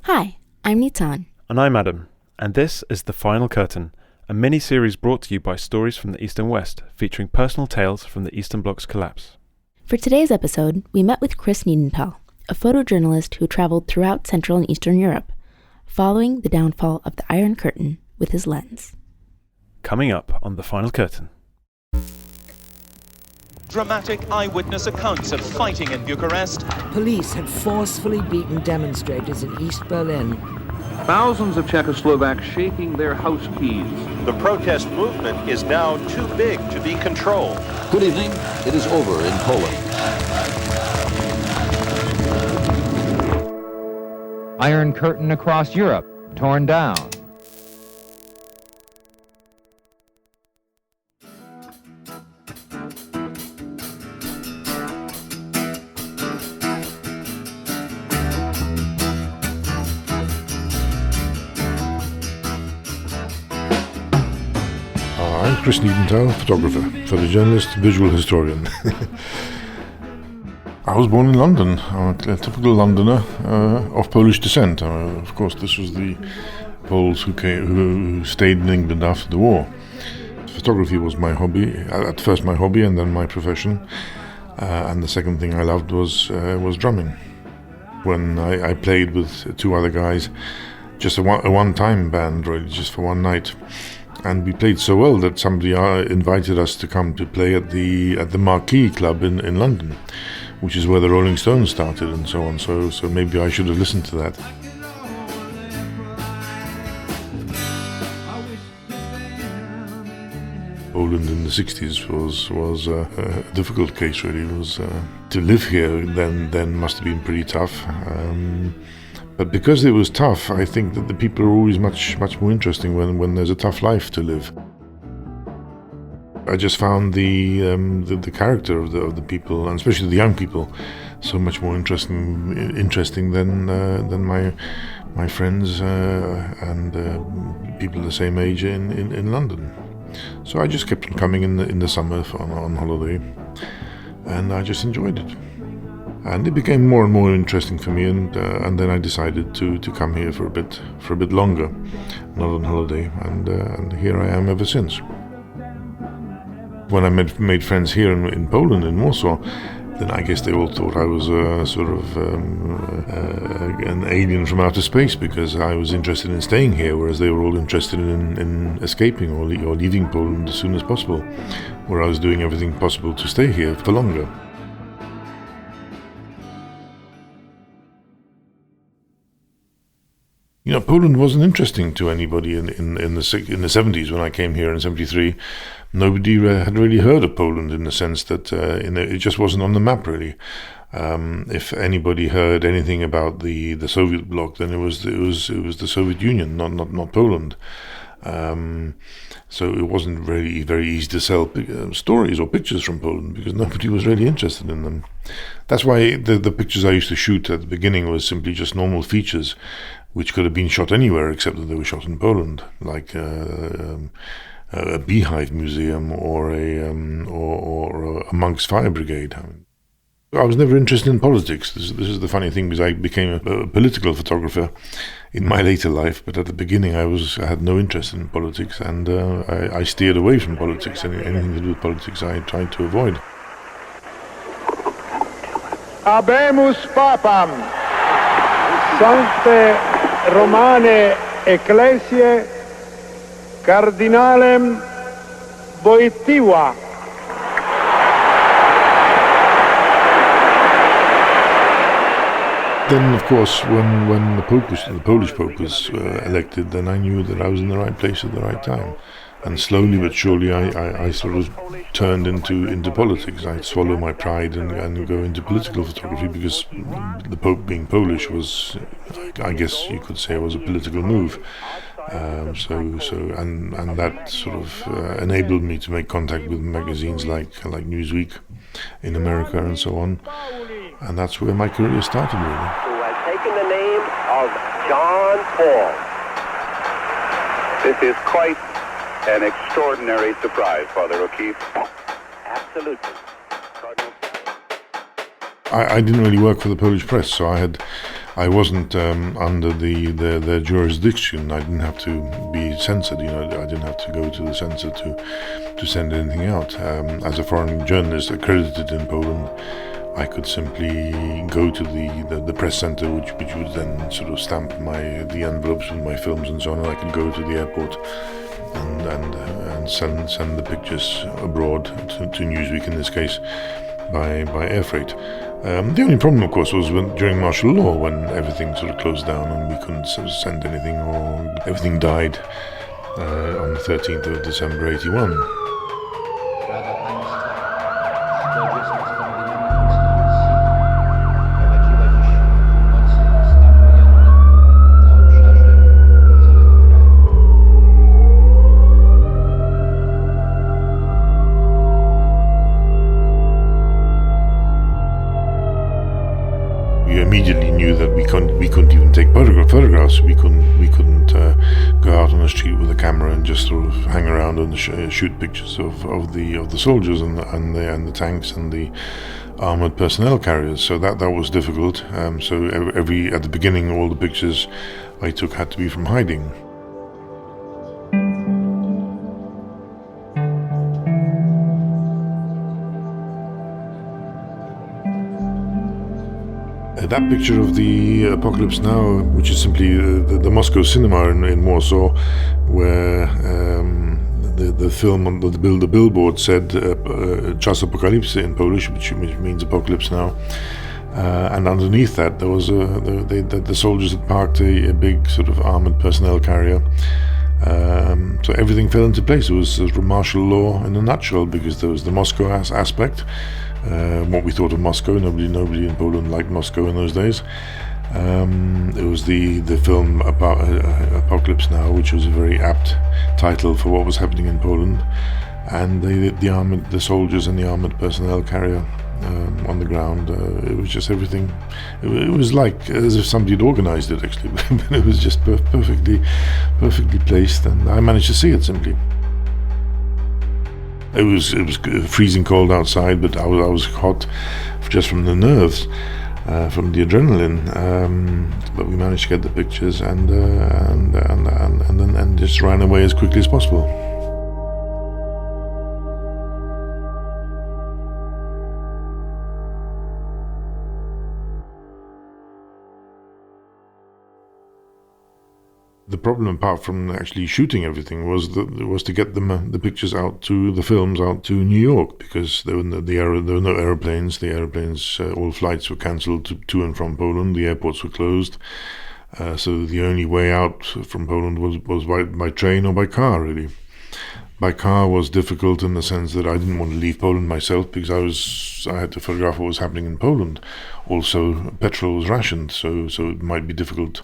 Hi, I'm Nitan. And I'm Adam, and this is The Final Curtain, a mini-series brought to you by Stories from the East and West, featuring personal tales from the Eastern Bloc's collapse. For today's episode, we met with Chris Niedenthal, a photojournalist who traveled throughout Central and Eastern Europe, following the downfall of the Iron Curtain with his lens. Coming up on The Final Curtain. Dramatic eyewitness accounts of fighting in Bucharest. Police had forcefully beaten demonstrators in East Berlin. Thousands of Czechoslovaks shaking their house keys. The protest movement is now too big to be controlled. Good evening. It is over in Poland. Iron Curtain across Europe, torn down. I'm Chris Niedenthal, photographer, photojournalist, visual historian. I was born in London. I'm a typical Londoner of Polish descent. Of course, this was the Poles who stayed in England after the war. Photography was my hobby, at first my hobby and then my profession. And the second thing I loved was drumming. When I played with two other guys, just a one-time band, really, just for one night. And we played so well that somebody invited us to come to play at the Marquee Club in London, which is where the Rolling Stones started and so on. So maybe I should have listened to that. Poland in the 60s was a difficult case, really. It was to live here then must have been pretty tough. But because it was tough, I think that the people are always much more interesting when there's a tough life to live. I just found the character of the people, and especially the young people, so much more interesting than my friends and people the same age in London. So I just kept on coming in the summer on holiday, and I just enjoyed it. And it became more and more interesting for me, and then I decided to come here for a bit longer, not on holiday, and here I am ever since. When I made friends here in Poland, in Warsaw, then I guess they all thought I was sort of an alien from outer space, because I was interested in staying here, whereas they were all interested in escaping or leaving Poland as soon as possible, where I was doing everything possible to stay here for longer. You know, Poland wasn't interesting to anybody in the 70s when I came here in 73. Nobody had really heard of Poland in the sense that it just wasn't on the map, really. If anybody heard anything about the Soviet bloc, then it was the Soviet Union, not Poland. So it wasn't really very easy to sell stories or pictures from Poland, because nobody was really interested in them. That's why the pictures I used to shoot at the beginning was simply just normal features, which could have been shot anywhere except that they were shot in Poland, like a beehive museum or a monk's fire brigade. I was never interested in politics. This is the funny thing, because I became a political photographer in my later life, but at the beginning I had no interest in politics, and I steered away from politics. Anything to do with politics I tried to avoid. Habemus Papam, Sancte Romane Ecclesiae, Cardinalem Wojtyła. Then, of course, when the Polish Pope was elected, then I knew that I was in the right place at the right time. And slowly but surely I sort of turned into politics. I'd swallow my pride and go into political photography, because the Pope being Polish was, I guess you could say, was a political move. And that sort of enabled me to make contact with magazines like Newsweek in America and so on. And that's where my career started, really. Who has taken the name of John Paul. This is quite an extraordinary surprise, Father O'Keefe. Absolutely. I didn't really work for the Polish press, so I wasn't under their jurisdiction. I didn't have to be censored. I didn't have to go to the censor to send anything out. As a foreign journalist accredited in Poland, I could simply go to the press center, which would then sort of stamp the envelopes with my films and so on. And I could go to the airport and send the pictures abroad to Newsweek in this case by air freight. The only problem, of course, was during martial law, when everything sort of closed down and we couldn't sort of send anything, or everything died on the 13th of December 81. We immediately knew that we couldn't even take photographs. We couldn't go out on the street with a camera and just sort of hang around and shoot pictures of the soldiers and the tanks and the armoured personnel carriers. So that was difficult. So at the beginning, all the pictures I took had to be from hiding. That picture of the Apocalypse Now, which is simply the Moscow cinema in Warsaw, where the film on the billboard said Czas Apokalipsy in Polish, which means Apocalypse Now, and underneath that there was the soldiers had parked a big sort of armoured personnel carrier. So everything fell into place. It was sort of martial law in a nutshell, because there was the Moscow aspect. What we thought of Moscow. Nobody in Poland liked Moscow in those days. It was the film about Apocalypse Now, which was a very apt title for what was happening in Poland, and the soldiers and the armoured personnel carrier on the ground. It was just everything. It was like as if somebody had organised it, actually, but it was just perfectly placed, and I managed to see it simply. It was freezing cold outside, but I was hot just from the nerves, from the adrenaline. But we managed to get the pictures and just ran away as quickly as possible. The problem, apart from actually shooting everything, was to get the pictures out to the films out to New York, because there were no aeroplanes. The aeroplanes, all flights were cancelled to and from Poland. The airports were closed, so the only way out from Poland was by train or by car, really. By car was difficult in the sense that I didn't want to leave Poland myself, because I had to photograph what was happening in Poland. Also, petrol was rationed, so it might be difficult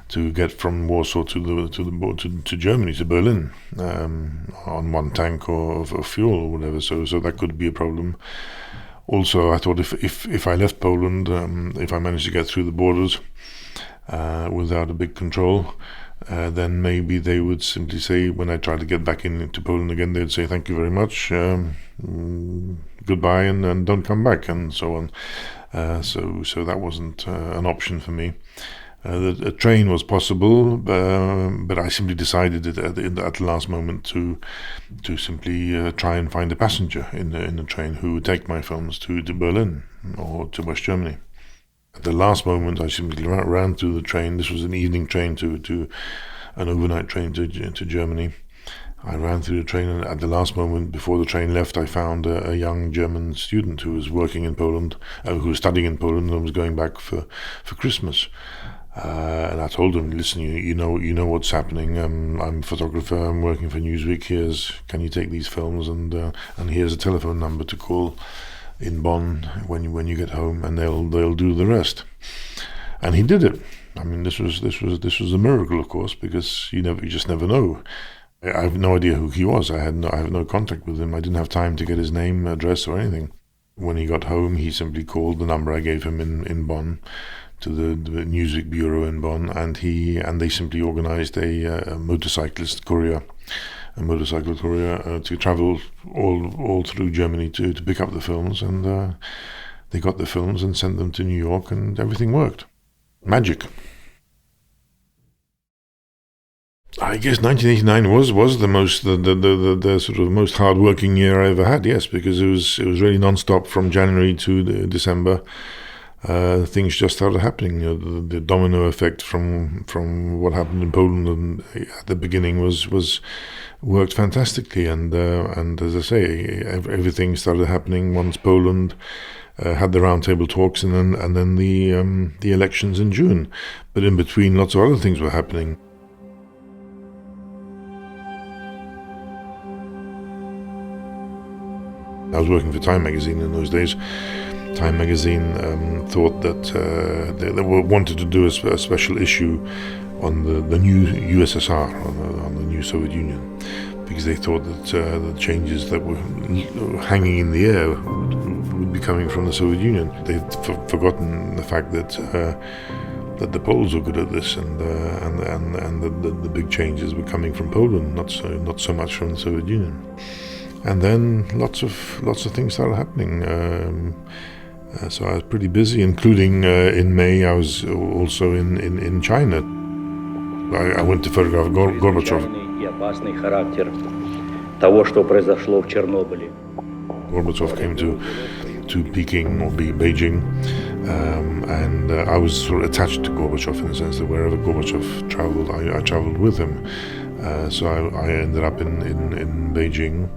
to get from Warsaw to Germany, to Berlin, on one tank of fuel or whatever. So that could be a problem. Also, I thought if I left Poland, if I managed to get through the borders without a big control, then maybe they would simply say, when I tried to get back into Poland again, they'd say thank you very much, goodbye, and don't come back, and so on. So that wasn't an option for me. A train was possible, but I simply decided at the last moment to simply try and find a passenger in the train who would take my films to Berlin or to West Germany. At the last moment, I simply ran through the train. This was an evening train to an overnight train to Germany. I ran through the train, and at the last moment, before the train left, I found a young German student who was working in Poland, who was studying in Poland and was going back for Christmas. And I told him, listen, you know what's happening. I'm a photographer. I'm working for Newsweek. Can you take these films? And here's a telephone number to call in Bonn when you get home, and they'll do the rest. And he did it. I mean, this was a miracle, of course, because you just never know. I have no idea who he was. I have no contact with him. I didn't have time to get his name, address, or anything. When he got home, he simply called the number I gave him in Bonn to the Newsweek bureau in Bonn, and they simply organized a motorcycle courier to travel all through Germany to pick up the films, and They got the films and sent them to New York, and everything worked. Magic. I guess 1989 was the most the sort of most hard-working year I ever had. Yes, because it was really non-stop from January to December. Things just started happening. The domino effect from what happened in Poland at the beginning was worked fantastically, and as I say, everything started happening once Poland had the roundtable talks, and then the elections in June. But in between, lots of other things were happening. I was working for Time magazine in those days. Time magazine thought that they wanted to do a special issue on the new USSR, on the new Soviet Union, because they thought that the changes that were hanging in the air would be coming from the Soviet Union. They'd forgotten the fact that the Poles were good at this, and the big changes were coming from Poland, not so much from the Soviet Union. And then lots of things started happening. So I was pretty busy, including in May I was also in China. I went to photograph Gorbachev. Gorbachev came to Peking or Beijing, and I was sort of attached to Gorbachev in the sense that wherever Gorbachev traveled, I traveled with him. So I ended up in Beijing.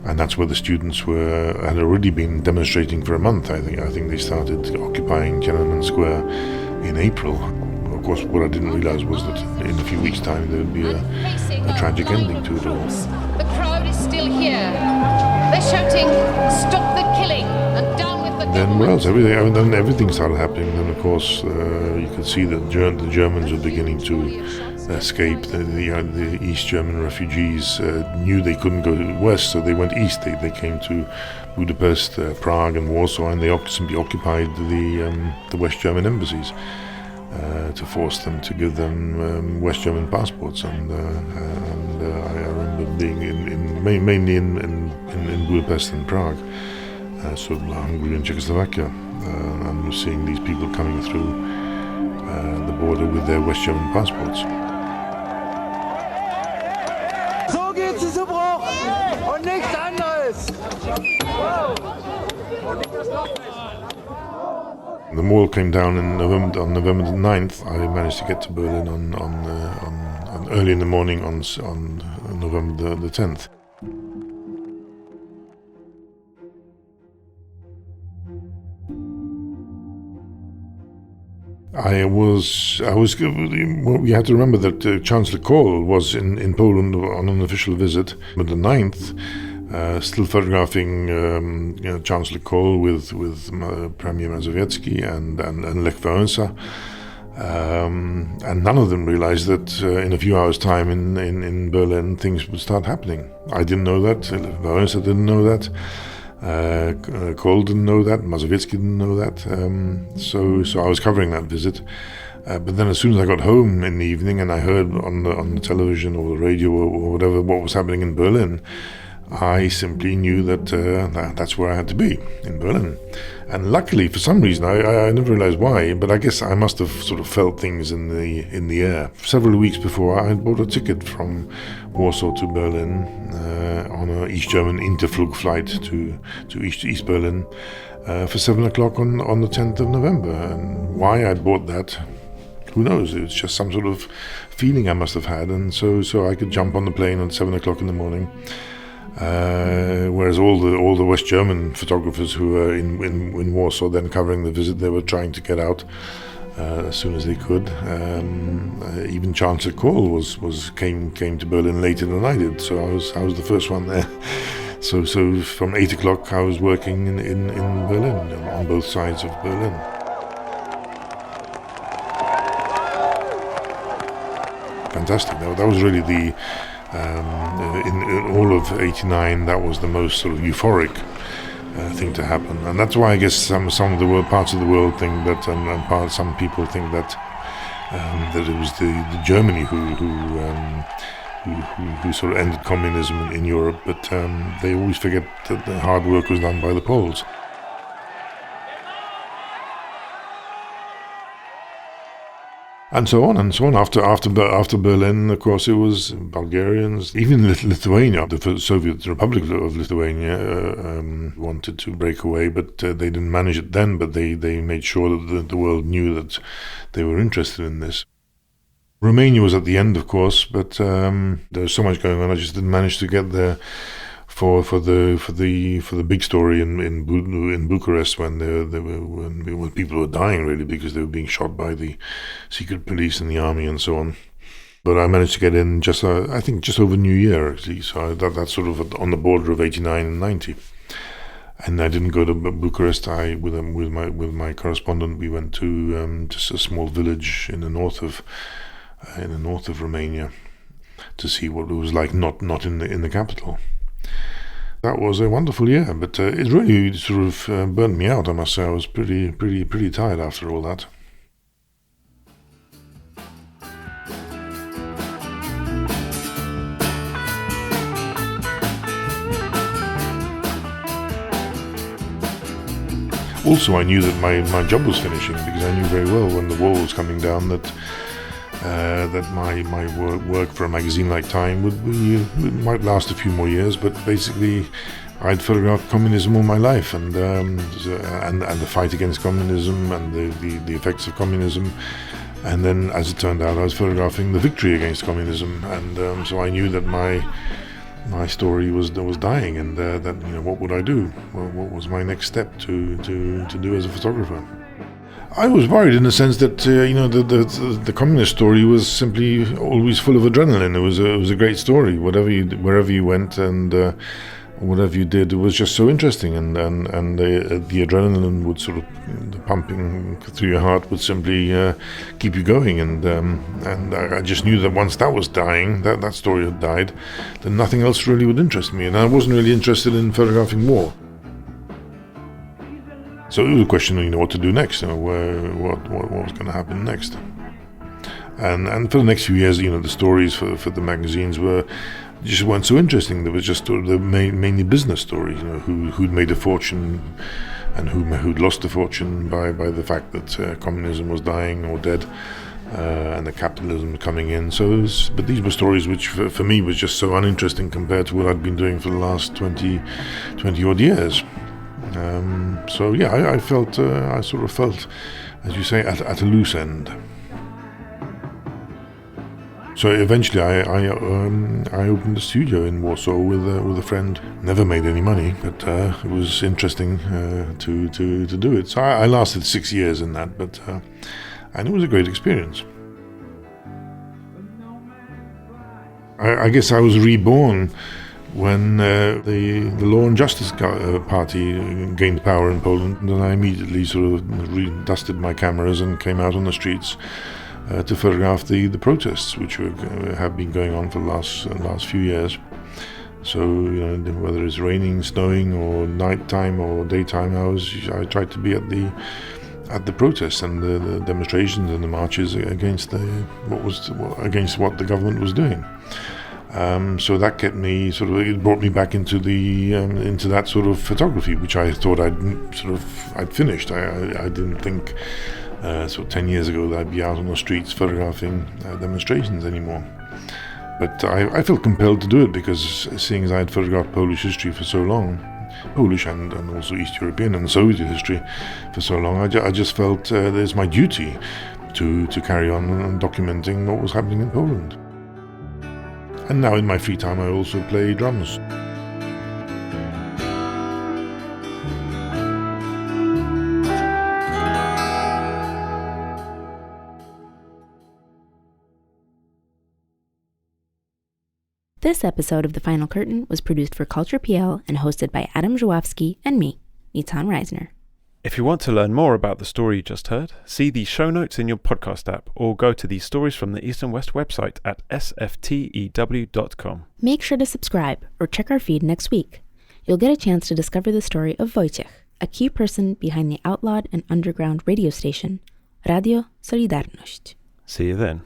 And that's where the students had already been demonstrating for a month. I think they started occupying Tiananmen Square in April. Of course, what I didn't realize was that in a few weeks' time there would be a tragic ending to it all. The crowd is still here. They're shouting, "Stop the killing and down with the government." Then what else? Then everything started happening. Then of course you could see that the Germans were beginning to escape. The East German refugees knew they couldn't go west, so they went east. They came to Budapest, Prague, and Warsaw, and they simply occupied the West German embassies to force them to give them West German passports. And I remember being mainly in Budapest and Prague, so Hungary and Czechoslovakia, and seeing these people coming through the border with their West German passports. The wall came down on November the 9th. I managed to get to Berlin on early in the morning on November the 10th. You have to remember that Chancellor Kohl was in Poland on an official visit. But the 9th, still photographing Chancellor Kohl with Premier Mazowiecki and Lech Wałęsa, and none of them realized that in a few hours' time in Berlin things would start happening. I didn't know that. Wałęsa didn't know that. Kohl didn't know that. Mazowiecki didn't know that. So I was covering that visit. But then as soon as I got home in the evening and I heard on the television or the radio or whatever what was happening in Berlin, I simply knew that that's where I had to be, in Berlin. And luckily, for some reason, I never realized why, but I guess I must have sort of felt things in the air. Several weeks before, I had bought a ticket from Warsaw to Berlin on an East German Interflug flight to East Berlin for 7 o'clock on the 10th of November. And why I bought that, who knows? It was just some sort of feeling I must have had, and so I could jump on the plane at 7 o'clock in the morning. Whereas all the West German photographers who were in Warsaw then covering the visit, they were trying to get out as soon as they could. Even Chancellor Kohl came to Berlin later than I did, so I was the first one there. So from 8 o'clock I was working in Berlin, on both sides of Berlin. Fantastic. That was really the. In all of '89, that was the most sort of euphoric thing to happen, and that's why I guess some of the parts of the world think that, and some people think that it was the Germany who sort of ended communism in Europe, but they always forget that the hard work was done by the Poles. And so on and so on. After Berlin, of course, it was Bulgarians, even Lithuania. The Soviet Republic of Lithuania wanted to break away, but they didn't manage it then. But they made sure that the world knew that they were interested in this. Romania was at the end, of course, but there was so much going on. I just didn't manage to get there for the big story in Bucharest when people were dying really because they were being shot by the secret police and the army and so on. But I managed to get in just over New Year actually. So that's sort of on the border of 89 and 90. And I didn't go to Bucharest. With my correspondent, we went to just a small village in the north of Romania to see what it was like not in the capital. That was a wonderful year, but it really sort of burnt me out, I must say. I was pretty tired after all that. Also, I knew that my job was finishing because I knew very well when the wall was coming down that my work for a magazine like Time might last a few more years, but basically I'd photographed communism all my life and the fight against communism and the effects of communism, and then as it turned out I was photographing the victory against communism, and so I knew that my story was dying, and that what would I do? Well, what was my next step to do as a photographer? I was worried in the sense that the communist story was simply always full of adrenaline. It was a great story. Wherever you went and whatever you did, it was just so interesting, and the adrenaline would sort of, the pumping through your heart would simply keep you going, and I just knew that once that was dying, that story had died, then nothing else really would interest me, and I wasn't really interested in photographing war. So it was a question of what to do next, what was going to happen next, and for the next few years, the stories for the magazines just weren't so interesting. There was just the mainly business stories, who'd made a fortune and who'd lost a fortune by the fact that communism was dying or dead, and the capitalism coming in. But these were stories which for me was just so uninteresting compared to what I'd been doing for the last 20 odd years. I sort of felt, as you say, at a loose end. So eventually I opened a studio in Warsaw with a friend. Never made any money, but it was interesting to do it. So I lasted 6 years in that, and it was a great experience. I guess I was reborn when the Law and Justice Party gained power in Poland, and I immediately sort of dusted my cameras and came out on the streets to photograph the protests, which have been going on for the last few years. So whether it's raining, snowing, or nighttime or daytime hours, I tried to be at the protests and the demonstrations and the marches against what the government was doing. So that kept me it brought me back into that sort of photography, which I thought I'd finished. I didn't think 10 years ago that I'd be out on the streets photographing demonstrations anymore. But I felt compelled to do it because seeing as I had photographed Polish history for so long, Polish and also East European and Soviet history for so long, I just felt there's my duty to carry on documenting what was happening in Poland. And now in my free time I also play drums. This episode of The Final Curtain was produced for Culture.pl and hosted by Adam Żuławski and me, Nitan Reisner. If you want to learn more about the story you just heard, see the show notes in your podcast app or go to the Stories from the East and West website at sftew.com. Make sure to subscribe or check our feed next week. You'll get a chance to discover the story of Wojciech, a key person behind the outlawed and underground radio station, Radio Solidarność. See you then.